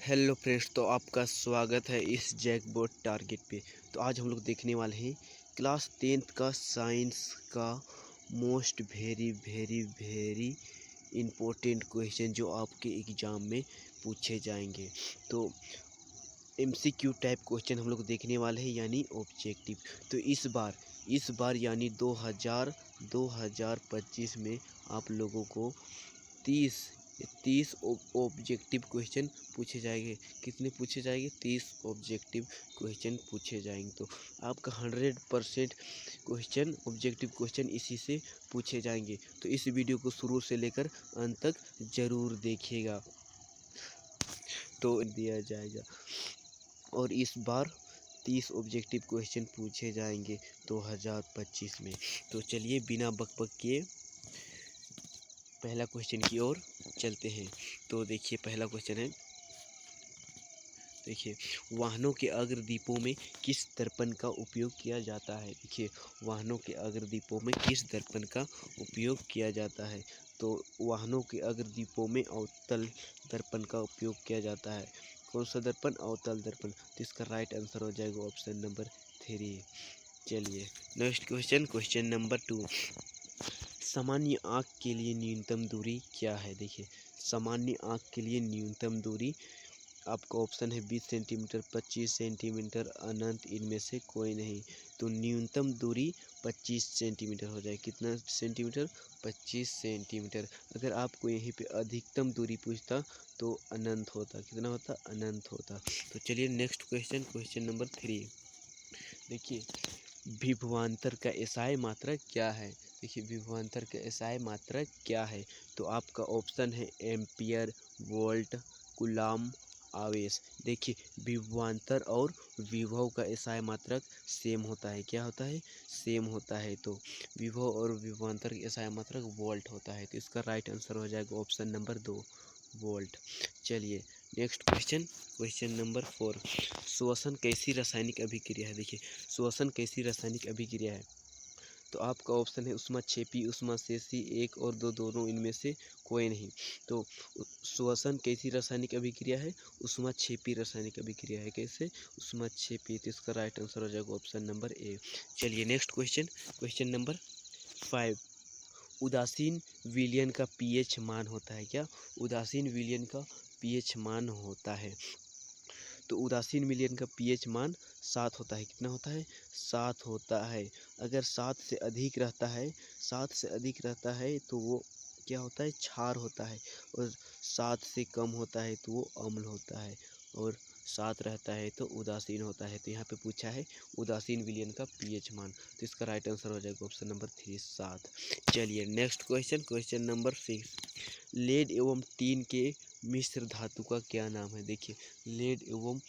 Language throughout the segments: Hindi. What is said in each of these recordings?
हेलो फ्रेंड्स, तो आपका स्वागत है इस जैकबोर्ड टारगेट पे। तो आज हम लोग देखने वाले हैं क्लास 10th का साइंस का most very very very important question जो आपके एग्ज़ाम में पूछे जाएंगे। तो एमसीक्यू टाइप क्वेश्चन हम लोग देखने वाले हैं, यानी ऑब्जेक्टिव। तो इस बार यानी 2025 में आप लोगों को 30 ऑब्जेक्टिव क्वेश्चन पूछे जाएंगे। कितने पूछे जाएंगे? 30 ऑब्जेक्टिव क्वेश्चन पूछे जाएंगे। तो आपका 100% क्वेश्चन ऑब्जेक्टिव क्वेश्चन इसी से पूछे जाएंगे। तो इस वीडियो को शुरू से लेकर अंत तक ज़रूर देखिएगा, तो दिया जाएगा। और इस बार 30 ऑब्जेक्टिव क्वेश्चन पूछे जाएंगे 2025 में। तो चलिए बिना बकबक किए पहला क्वेश्चन की ओर चलते हैं। तो देखिए पहला क्वेश्चन है, देखिए वाहनों के अग्रदीपों में किस दर्पण का उपयोग किया जाता है। देखिए वाहनों के अग्रदीपों में किस दर्पण का उपयोग किया जाता है। तो वाहनों के अग्रदीपों में अवतल दर्पण का उपयोग किया जाता है। कौन सा दर्पण? अवतल दर्पण। तो इसका राइट आंसर हो जाएगा ऑप्शन नंबर 3। चलिए नेक्स्ट क्वेश्चन, क्वेश्चन नंबर 2। सामान्य आँख के लिए न्यूनतम दूरी क्या है। देखिए सामान्य आँख के लिए न्यूनतम दूरी आपका ऑप्शन है 20 सेंटीमीटर, 25 सेंटीमीटर, अनंत इनमें से कोई नहीं। तो न्यूनतम दूरी 25 सेंटीमीटर हो जाए। कितना सेंटीमीटर? 25 सेंटीमीटर। अगर आपको यहीं पे अधिकतम दूरी पूछता तो अनंत होता। कितना होता? अनंत होता। तो चलिए नेक्स्ट क्वेश्चन, क्वेश्चन नंबर 3। देखिए विभवांतर का एसआई मात्रक क्या है। देखिए विभवांतर का एसआई मात्रक क्या है। तो आपका ऑप्शन है एम्पियर, वोल्ट, कूलम, आवेश। देखिए विभवांतर और विभव का एसआई मात्रक सेम होता है। क्या होता है? सेम होता है। तो विभव और विभवांतर का एसआई मात्रक वोल्ट होता है। तो इसका राइट आंसर हो जाएगा ऑप्शन नंबर 2, वोल्ट। चलिए नेक्स्ट क्वेश्चन, क्वेश्चन नंबर 4। श्वसन कैसी रासायनिक अभिक्रिया है। देखिए श्वसन कैसी रासायनिक अभिक्रिया है। तो आपका ऑप्शन है ऊष्माक्षेपी, ऊष्माशेषी, 1 और 2 दोनों इनमें से कोई नहीं। तो श्वसन कैसी रासायनिक अभिक्रिया है? ऊष्माक्षेपी रासायनिक अभिक्रिया है। कैसे? ऊष्माक्षेपी। तो इसका राइट आंसर हो जाएगा ऑप्शन नंबर ए। चलिए नेक्स्ट क्वेश्चन, क्वेश्चन नंबर 5। उदासीन विलयन का पीएच मान होता है। क्या? उदासीन विलयन का पीएच मान होता है। तो उदासीन विलयन का पीएच मान 7 होता है। कितना होता है? 7 होता है। अगर 7 से अधिक रहता है, 7 से अधिक रहता है तो वो क्या होता है? क्षार होता है। और 7 से कम होता है तो वो अम्ल होता है। और 7 रहता है तो उदासीन होता है। तो यहाँ पे पूछा है उदासीन विलयन का पीएच मान। तो इसका राइट आंसर हो जाएगा ऑप्शन नंबर 3, 7। चलिए next question, question number 6। Lead एवं टीन के मिश्र धातु का क्या नाम है। देखिए लेड एवं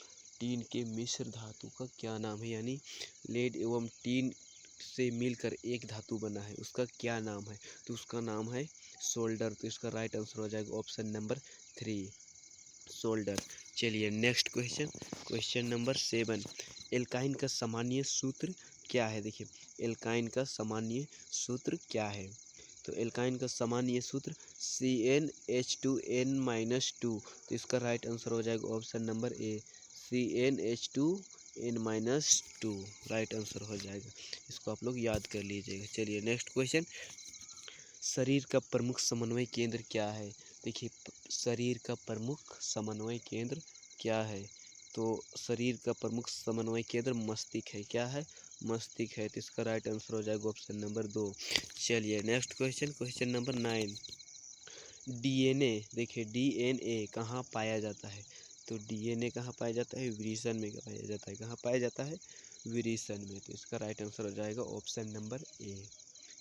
टीन के मिश्र धातु का क्या नाम है, यानी लेड एवं टीन से मिलकर एक धातु बना है, उसका क्या नाम है। तो उसका नाम है सोल्डर। तो इसका राइट आंसर हो जाएगा ऑप्शन नंबर 3, सोल्डर। चलिए next question, question number 7। Alkyne का सामान्य सूत्र क्या है। देखिए एल्काइन का सामान्य सूत्र क्या है। तो एल्काइन का सामान्य सूत्र CnH2n-2। तो इसका राइट आंसर हो जाएगा option number A, CnH2n-2 right answer हो जाएगा। इसको आप लोग याद कर लीजिएगा। चलिए नेक्स्ट क्वेश्चन। शरीर का प्रमुख समन्वय केंद्र क्या है। देखिए शरीर का प्रमुख समन्वय केंद्र क्या है। तो शरीर का प्रमुख समन्वय केंद्र मस्तिष्क है। क्या है? मस्तिष्क है। तो इसका राइट आंसर हो जाएगा ऑप्शन नंबर 2। चलिए next question, question number 9। DNA. देखिए डीएनए कहाँ पाया जाता है। तो डीएनए कहाँ पाया जाता है? विरिसन में पाया जाता है। कहाँ पाया जाता है? विरिसन में। तो इसका राइट आंसर हो जाएगा ऑप्शन नंबर ए,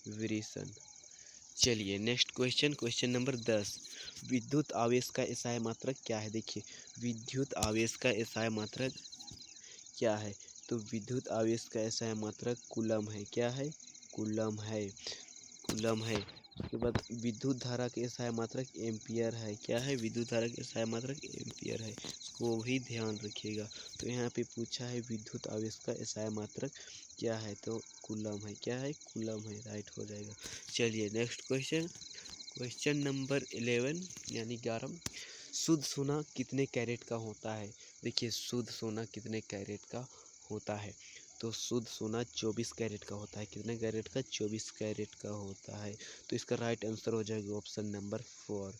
विरिसन। चलिए नेक्स्ट क्वेश्चन, क्वेश्चन नंबर 10। विद्युत आवेश का एसआई मात्रक क्या है। देखिए विद्युत आवेश का एसआई मात्रक क्या है। तो विद्युत आवेश का एसआई मात्रक कूलम है। क्या है? कूलम है, कूलम है। उसके बाद विद्युत धारा के एसआई मात्रक एम्पियर है। क्या है? विद्युत धारा के एसआई मात्रक एम्पियर है। इसको भी ध्यान रखिएगा। तो यहाँ पे पूछा है विद्युत आवेश का एसआई मात्रक क्या है। तो कूलम है। क्या है? कूलम है, राइट हो जाएगा। चलिए नेक्स्ट क्वेश्चन, क्वेश्चन नंबर 11 यानी 11। शुद्ध सोना कितने कैरेट का होता है? देखिए शुद्ध सोना कितने कैरेट का होता है? तो शुद्ध सोना 24 कैरेट का होता है। कितने कैरेट का? 24 कैरेट का होता है। तो इसका राइट आंसर हो जाएगा ऑप्शन नंबर 4।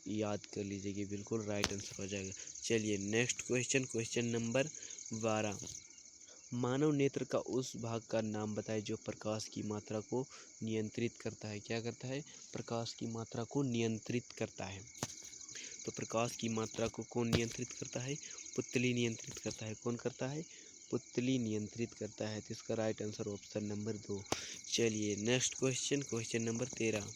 याद कर लीजिए, बिल्कुल राइट आंसर हो जाएगा। चलिए नेक्स्ट क्वेश्चन, क्वेश्चन नंबर 12। मानव नेत्र का उस भाग का नाम बताएं जो प्रकाश की मात्रा को नियंत्रित करता है। क्या करता है? प्रकाश की मात्रा को नियंत्रित करता है। तो प्रकाश की मात्रा को कौन नियंत्रित करता है? पुतली नियंत्रित करता है। कौन करता है? पुतली नियंत्रित करता है। तो इसका राइट आंसर ऑप्शन नंबर 2। चलिए नेक्स्ट क्वेश्चन, क्वेश्चन नंबर 13।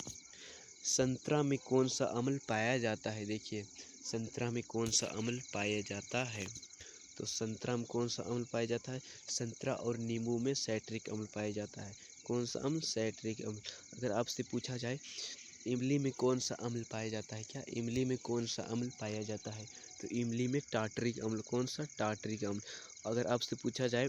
संतरा में कौन सा अम्ल पाया जाता है? देखिए संतरा में कौन सा अम्ल पाया जाता है? तो संतरा में कौन सा अम्ल पाया जाता है? संतरा और नींबू में साइट्रिक अम्ल पाया जाता है। कौन सा अम्ल? साइट्रिक अम्ल। अगर आपसे पूछा जाए इमली में कौन सा अम्ल पाया जाता है? क्या इमली में कौन सा अम्ल पाया जाता है? तो इमली में टार्टरिक अम्ल। कौन सा? टार्टरिक अम्ल। अगर आपसे पूछा जाए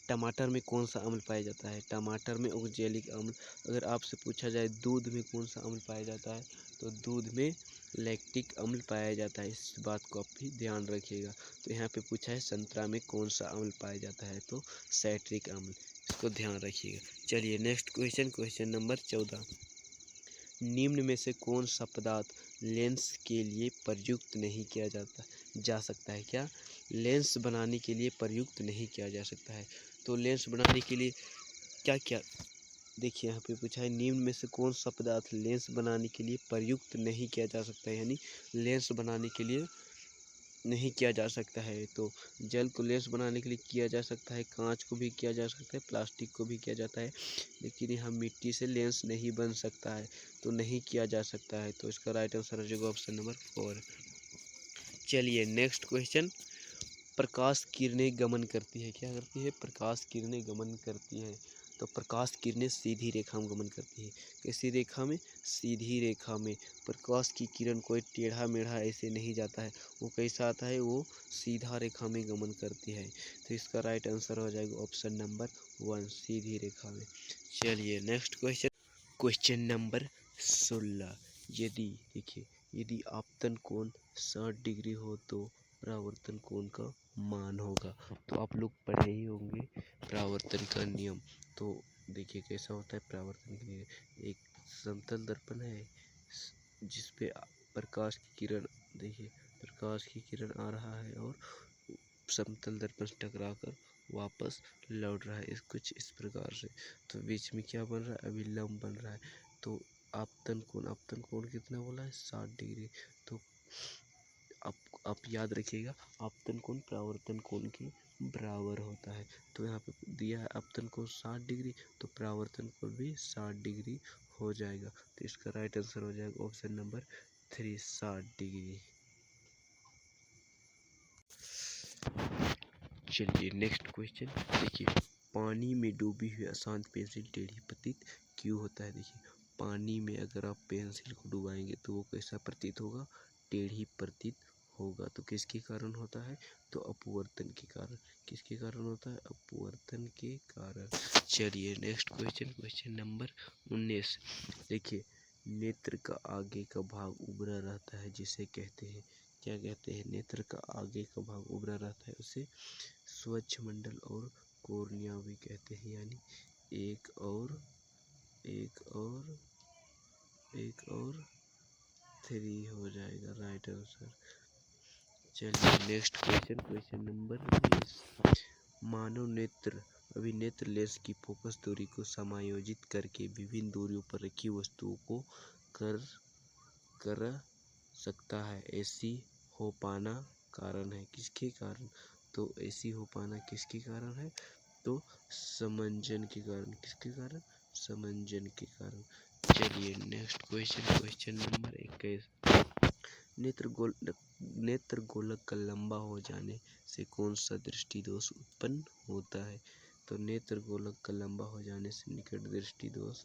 टमाटर में कौन सा अम्ल पाया जाता है? टमाटर में ऑक्जेलिक अम्ल। अगर आपसे पूछा जाए दूध में कौन सा अम्ल पाया जाता है? तो दूध में लैक्टिक अम्ल पाया जाता है। इस बात को आप भी ध्यान रखिएगा। तो यहाँ पे पूछा है संतरा में कौन सा अम्ल पाया जाता है? तो साइट्रिक अम्ल। इसको ध्यान रखिएगा। चलिए नेक्स्ट क्वेश्चन, क्वेश्चन नंबर 14। निम्न में से कौन सा पदार्थ लेंस के लिए प्रयुक्त नहीं किया जा सकता है? क्या? लेंस बनाने के लिए प्रयुक्त नहीं किया जा सकता है। तो लेंस बनाने के लिए क्या क्या, देखिए यहाँ पे पूछा है निम्न में से कौन सा पदार्थ लेंस बनाने के लिए प्रयुक्त नहीं किया जा सकता है, यानी लेंस बनाने के लिए नहीं किया जा सकता है। तो जल को लेंस बनाने के लिए किया जा सकता है, कांच को भी किया जा सकता है, प्लास्टिक को भी किया जाता है, लेकिन यहाँ मिट्टी से लेंस नहीं बन सकता है, तो नहीं किया जा सकता है। तो इसका राइट आंसर हो जाएगा ऑप्शन नंबर 4। चलिए नेक्स्ट क्वेश्चन। प्रकाश किरणें गमन करती है। क्या करती है? प्रकाश किरणें गमन करती है। तो प्रकाश किरणें सीधी रेखा में गमन करती है। कैसी रेखा में? सीधी रेखा में। प्रकाश की किरण कोई टेढ़ा मेढ़ा ऐसे नहीं जाता है, वो कैसा आता है? वो सीधा रेखा में गमन करती है। तो इसका राइट आंसर हो जाएगा ऑप्शन नंबर 1, सीधी रेखा में। चलिए नेक्स्ट क्वेश्चन, क्वेश्चन नंबर 16। यदि देखिए यदि आपतन कोण 60 डिग्री हो तो परावर्तन कोण का मान होगा। तो आप लोग पढ़े ही होंगे परावर्तन का नियम। तो देखिए कैसा होता है परावर्तन का नियम। एक समतल दर्पण है जिसपे प्रकाश की किरण, देखिए प्रकाश की किरण आ रहा है और समतल दर्पण से टकरा कर वापस लौट रहा है, इस कुछ इस प्रकार से। तो बीच में क्या बन रहा है? अभिलंब बन रहा है। तो आपतन कोण कितना बोला है? 60 डिग्री। तो आप याद रखिएगा आपतन कोण परावर्तन कोण के बराबर होता है। तो यहाँ पे दिया है आपतन कोण 60 डिग्री, तो परावर्तन कोण भी 60 डिग्री हो जाएगा। तो इसका राइट आंसर हो जाएगा ऑप्शन नंबर 3, 60 डिग्री। चलिए नेक्स्ट क्वेश्चन। देखिए पानी में डूबी हुई अशांत पेंसिल टेढ़ी प्रतीत क्यों होता है? देखिए पानी में अगर आप पेंसिल को डुबाएंगे तो वो कैसा प्रतीत होगा? टेढ़ी प्रतीत होगा। तो किसके कारण होता है? तो अपवर्तन के कारण। किसके कारण होता है? अपवर्तन के कारण। चलिए नेक्स्ट क्वेश्चन, क्वेश्चन नंबर 19। देखिए नेत्र का आगे का भाग उभरा रहता है जिसे कहते हैं, क्या कहते हैं? नेत्र का आगे का भाग उभरा रहता है उसे स्वच्छ मंडल और कॉर्निया भी कहते हैं, यानी एक और 3 हो जाएगा राइट आंसर। चलिए नेक्स्ट क्वेश्चन, क्वेश्चन नंबर 20। मानव नेत्र अभिनेत्र लेंस की फोकस दूरी को समायोजित करके विभिन्न दूरियों पर रखी वस्तुओं को कर सकता है। ऐसी हो पाना कारण है किसके कारण? तो ऐसी हो पाना किसके कारण है? तो समंजन के कारण। किसके कारण? समंजन के कारण। चलिए नेक्स्ट क्वेश्चन, क्वेश्चन नंबर 21। नेत्र गोलक का लंबा हो जाने से कौन सा दृष्टि दोष उत्पन्न होता है? तो नेत्र गोलक का लंबा हो जाने से निकट दृष्टि दोष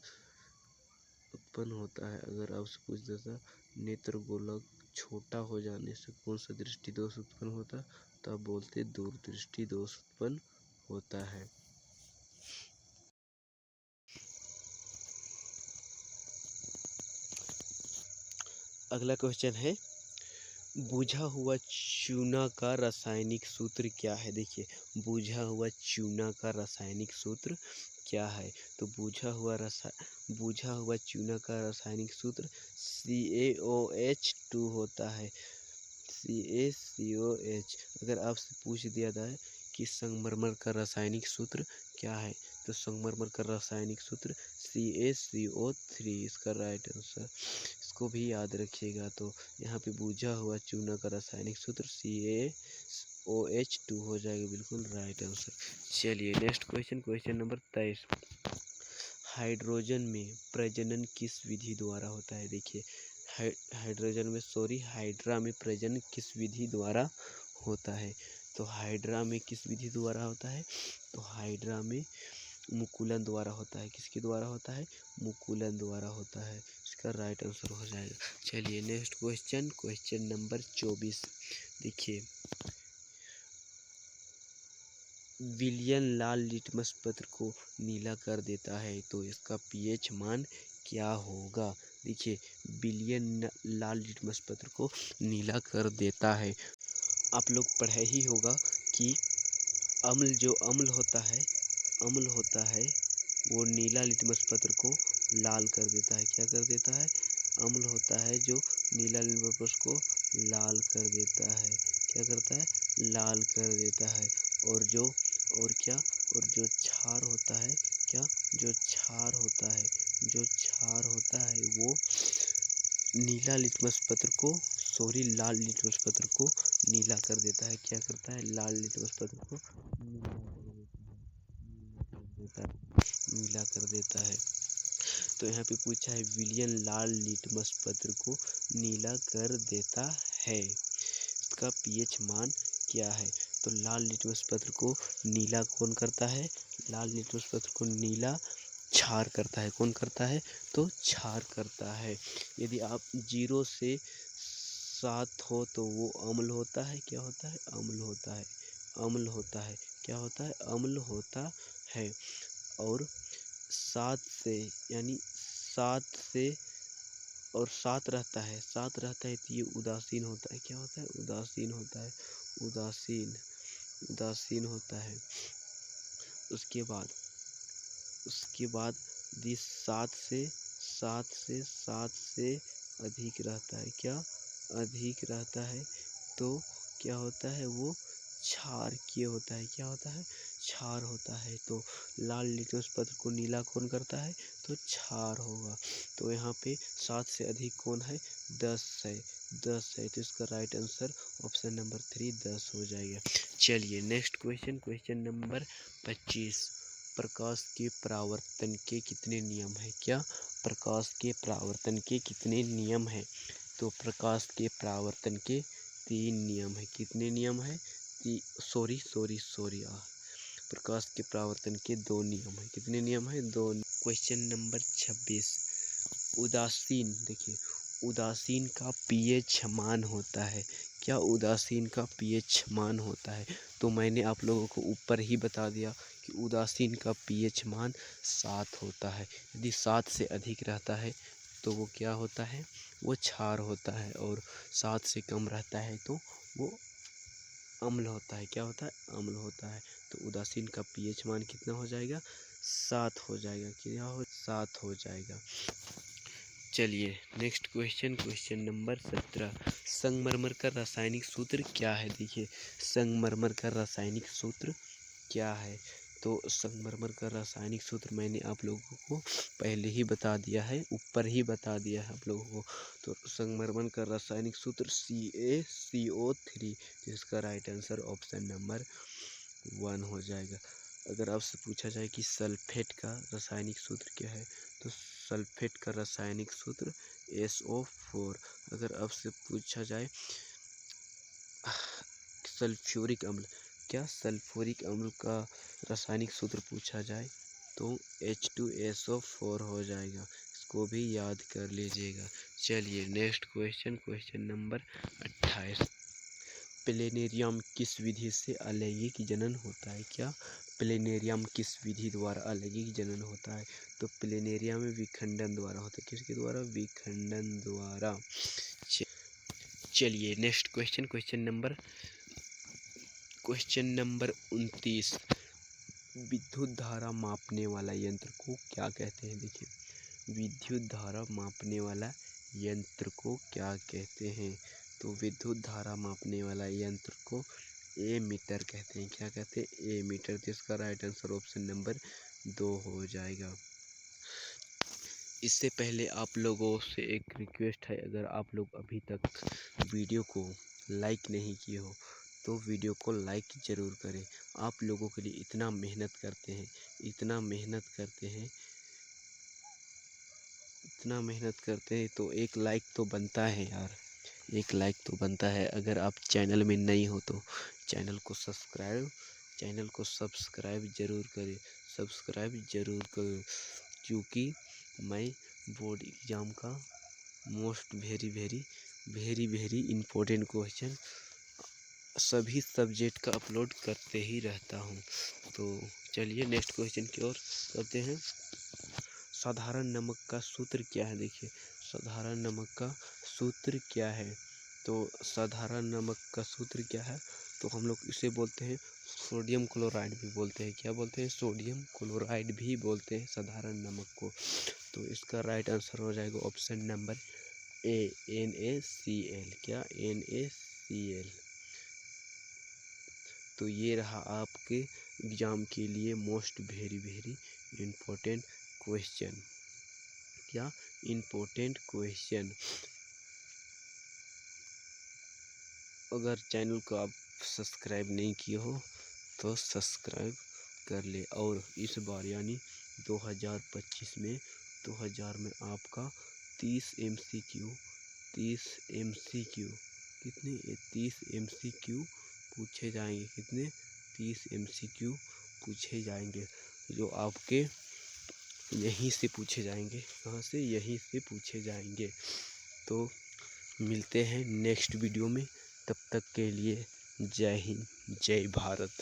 उत्पन्न होता है। अगर आपसे पूछ देता नेत्र गोलक छोटा हो जाने से कौन सा दृष्टि दोष उत्पन्न होता, तो आप बोलते दूरदृष्टि दोष उत्पन्न होता है। अगला क्वेश्चन है बुझा हुआ चूना का रासायनिक सूत्र क्या है? देखिए, बुझा हुआ चूना का रासायनिक सूत्र क्या है? तो बुझा हुआ चूना का रासायनिक सूत्र CaOH2 होता है। CaCOH। अगर आपसे पूछ दिया जाए कि संगमरमर का रासायनिक सूत्र क्या है, तो संगमरमर का रासायनिक सूत्र CaCO3 इसका राइट आंसर। इसको भी याद रखिएगा। तो यहाँ पे बुझा हुआ चूना का रासायनिक सूत्र CaOH2 हो जाएगा, बिल्कुल राइट आंसर। चलिए next question, question number 23। Hydrogen में प्रजनन किस विधि द्वारा होता है? देखिए, हाइड्रा में प्रजनन किस विधि द्वारा होता है? तो हाइड्रा में किस विधि द्वारा होता है? तो हाइड्रा में मुकुलन द्वारा होता है। किसके द्वारा होता है? मुकुलन द्वारा होता है। इसका राइट आंसर हो जाएगा। चलिए नेक्स्ट क्वेश्चन, क्वेश्चन नंबर 24। देखिए, विलियन लाल लिटमस पत्र को नीला कर देता है, तो इसका पीएच मान क्या होगा? देखिए, विलियन लाल लिटमस पत्र को नीला कर देता है। आप लोग पढ़ा ही होगा कि अम्ल होता है वो नीला लिटमस पत्र को लाल कर देता है। क्या कर देता है? अम्ल होता है जो नीला लिटमस पत्र को लाल कर देता है। क्या करता है? लाल कर देता है। और जो क्षार होता है, जो क्षार होता है वो लाल लिटमस पत्र को नीला कर देता है। क्या करता है? लाल लिटमस पत्र को नीला कर देता है। तो यहाँ पे पूछा है विलियन लाल लिटमस पत्र को नीला कर देता है, इसका पीएच मान क्या है? तो लाल लिटमस पत्र को नीला कौन करता है? लाल लिटमस पत्र को नीला क्षार करता है। कौन करता है? तो क्षार करता है। यदि आप 0 से 7 हो तो वो अम्ल होता है। क्या होता है? अम्ल होता है। अम्ल होता है। क्या होता है? अम्ल होता है। और 7 से यानी 7 से और 7 रहता है तो ये उदासीन होता है। क्या होता है? उदासीन होता है। उदासीन होता है। उसके बाद यदि 7 से अधिक रहता है, क्या अधिक रहता है, तो क्या होता है? वो क्षारकीय होता है। क्या होता है? क्षार होता है। तो लाल लिटमस पत्र को नीला कौन करता है? तो क्षार होगा। तो यहाँ पे 7 से अधिक कौन है? 10 है। 10 है, तो इसका राइट आंसर ऑप्शन नंबर 3 10 हो जाएगा। चलिए नेक्स्ट क्वेश्चन, क्वेश्चन नंबर 25। प्रकाश के परावर्तन के कितने नियम हैं? क्या? प्रकाश के परावर्तन के कितने नियम हैं? तो प्रकाश के परावर्तन के 3 नियम हैं। कितने नियम हैं? प्रकाश के परावर्तन के 2 नियम हैं। कितने नियम हैं? 2। Question number 26। देखिए, उदासीन का पीएच मान होता है। क्या उदासीन का पीएच मान होता है? तो मैंने आप लोगों को ऊपर ही बता दिया कि उदासीन का पीएच मान 7 होता है। यदि 7 से अधिक रहता है तो वो क्या होता है? वो क्षार होता है। और 7 से कम रहता है तो वो अम्ल होता है। क्या होता है? अम्ल होता है। तो उदासीन का पीएच मान कितना हो जाएगा? 7 हो जाएगा। क्या हो? 7 हो जाएगा। चलिए नेक्स्ट क्वेश्चन, क्वेश्चन नंबर 17। संगमरमर का रासायनिक सूत्र क्या है? देखिए, संगमरमर का रासायनिक सूत्र क्या है? तो संगमरमर का रासायनिक सूत्र मैंने आप लोगों को पहले ही बता दिया है, ऊपर ही बता दिया है आप लोगों को। तो संगमरमर का रासायनिक सूत्र CaCO3, जिसका राइट आंसर ऑप्शन नंबर 1 हो जाएगा। अगर आपसे पूछा जाए कि सल्फेट का रासायनिक सूत्र क्या है, तो सल्फेट का रासायनिक सूत्र SO4। अगर आपसे पूछा जाए सल्फ्यूरिक अम्ल, क्या सल्फ्यूरिक अम्ल का रासायनिक सूत्र पूछा जाए तो H2SO4 हो जाएगा। इसको भी याद कर लीजिएगा। चलिए नेक्स्ट क्वेश्चन, क्वेश्चन नंबर 28। प्लेनेरियम किस विधि से अलैंगिक जनन होता है? क्या? प्लेनेरियम किस विधि द्वारा अलैंगिक जनन होता है? तो प्लेनेरियम में विखंडन द्वारा होता है। किसके द्वारा? विखंडन द्वारा। चलिए नेक्स्ट क्वेश्चन नंबर 29। विद्युत धारा मापने वाला यंत्र को क्या कहते हैं? देखिए, विद्युत धारा मापने वाला यंत्र को क्या कहते हैं? तो विद्युत धारा मापने वाला यंत्र को एमीटर कहते हैं। क्या कहते हैं? एमीटर। तो इसका राइट आंसर ऑप्शन नंबर 2 हो जाएगा। इससे पहले आप लोगों से एक रिक्वेस्ट है, अगर आप लोग अभी तक वीडियो को लाइक नहीं किए हो तो वीडियो को लाइक ज़रूर करें। आप लोगों के लिए इतना मेहनत करते हैं, तो एक लाइक तो बनता है यार, एक लाइक तो बनता है। अगर आप चैनल में नहीं हो तो चैनल को सब्सक्राइब ज़रूर करें, क्योंकि मैं बोर्ड एग्ज़ाम का मोस्ट वेरी इम्पोर्टेंट क्वेश्चन सभी सब्जेक्ट का अपलोड करते ही रहता हूँ। तो चलिए नेक्स्ट क्वेश्चन की ओर करते हैं। साधारण नमक का सूत्र क्या है? देखिए, साधारण नमक का सूत्र क्या है? तो साधारण नमक का सूत्र क्या है? तो हम लोग इसे बोलते हैं सोडियम क्लोराइड भी बोलते हैं। क्या बोलते हैं? सोडियम क्लोराइड भी बोलते हैं साधारण नमक को। तो इसका राइट आंसर हो जाएगा ऑप्शन नंबर ए, NaCl। क्या? NaCl। तो ये रहा आपके एग्ज़ाम के लिए मोस्ट वेरी इम्पोर्टेंट क्वेश्चन। क्या? Important question. अगर चैनल को आप सब्सक्राइब नहीं किए हो तो सब्सक्राइब कर ले। और इस बार यानी 2025 में आपका 30 MCQ कितने? 30 MCQ पूछे जाएंगे। कितने? 30 MCQ पूछे जाएंगे, जो आपके यहीं से पूछे जाएंगे। कहाँ से? यहीं से पूछे जाएंगे। तो मिलते हैं नेक्स्ट वीडियो में, तब तक के लिए जय हिंद, जय भारत।